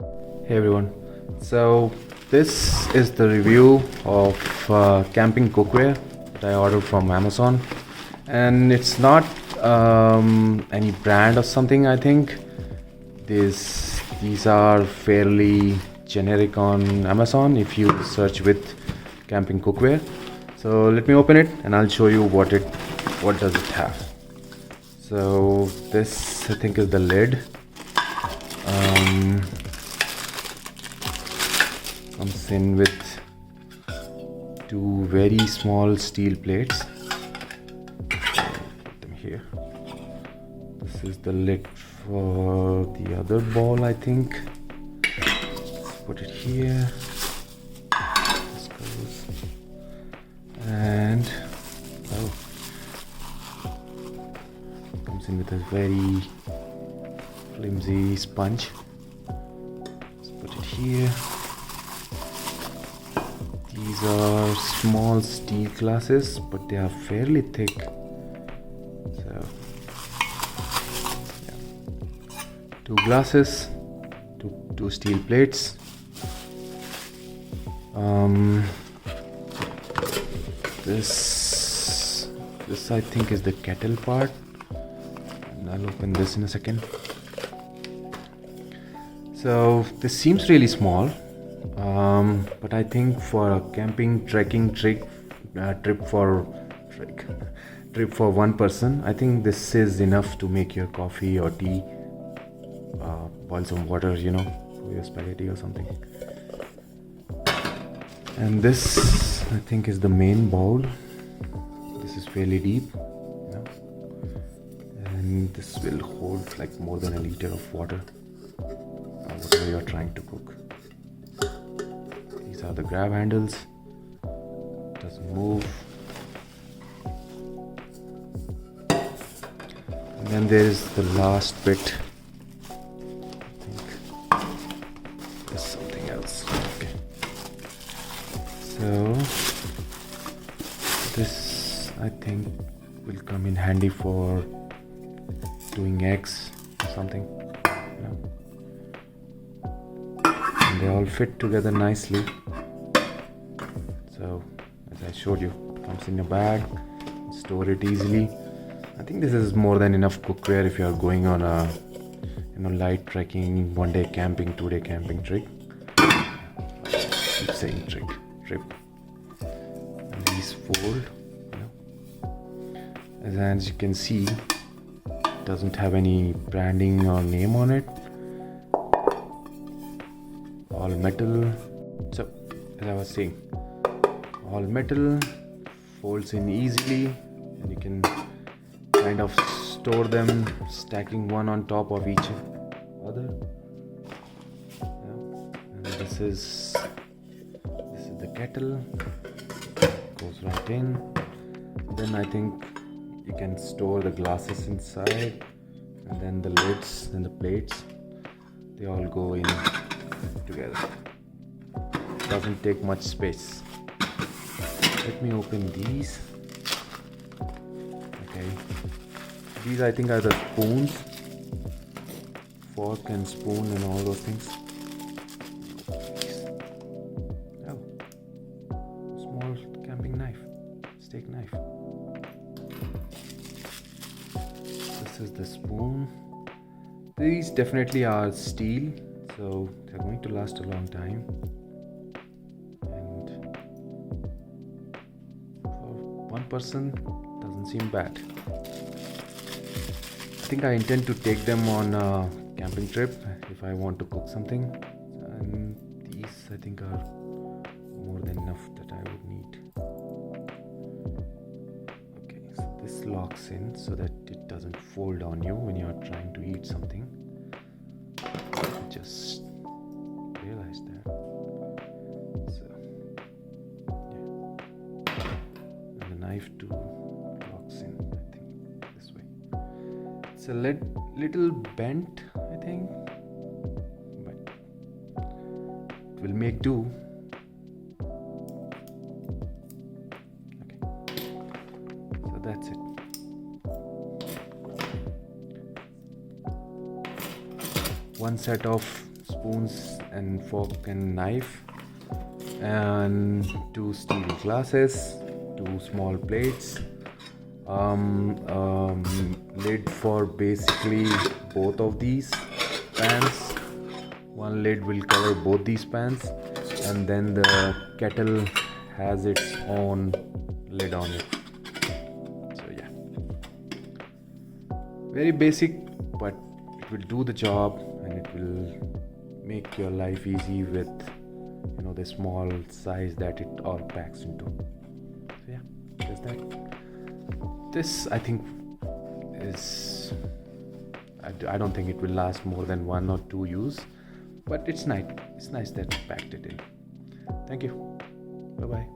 Hey everyone, so this is the review of camping cookware that I ordered from Amazon, and it's not any brand or something. I think these are fairly generic on Amazon if you search with camping cookware. So let me open it and I'll show you what does it have. So this I think is the lid. Comes in with two very small steel plates. Put them here. This is the lid for the other bowl, I think. Let's put it here. This goes. And comes in with a very flimsy sponge. Let's put it here. These are small steel glasses, but they are fairly thick. So, yeah. Two glasses, two steel plates. This I think is the kettle part, and I'll open this in a second. So this seems really small. But I think for a camping trekking trip for one person, I think this is enough to make your coffee or tea, boil some water, for your spaghetti or something. And this I think is the main bowl. This is fairly deep, and this will hold like more than a liter of water, whatever you're trying to cook. These are the grab handles. Doesn't move. And then there is the last bit. I think there's something else. Okay. So this I think will come in handy for doing eggs or something. And they all fit together nicely. So, as I showed you, it comes in a bag, store it easily. I think this is more than enough cookware if you are going on a light trekking, 1-day camping, 2-day camping trip. Keep saying trip. And these fold. As you can see, it doesn't have any branding or name on it. All metal. So, as I was saying, all metal, folds in easily, and you can kind of store them, stacking one on top of each other. And this is the kettle. Goes right in. Then I think you can store the glasses inside, and then the lids and the plates, they all go in together. Doesn't take much space. Let me open these. Okay, these I think are the spoons, fork and spoon and all those things. Oh, small camping knife, steak knife. This is the spoon. These definitely are steel, so they're going to last a long time. One person doesn't seem bad. I think I intend to take them on a camping trip if I want to cook something, and these I think are more than enough that I would need. Okay, so this locks in so that it doesn't fold on you when you're trying to eat something. I just realized that. Knife to locks in, I think, this way. It's a little bent, I think, but it will make do. Okay, so that's it. One set of spoons and fork and knife, and 2 steel glasses, 2 small plates, lid for basically both of these pans. One lid will cover both these pans, and then the kettle has its own lid on it. So yeah, very basic, but it will do the job and it will make your life easy with the small size that it all packs into. So yeah, there's that. This I think is, I don't think it will last more than 1 or 2 use, but it's nice that I packed it in. Thank you. Bye bye.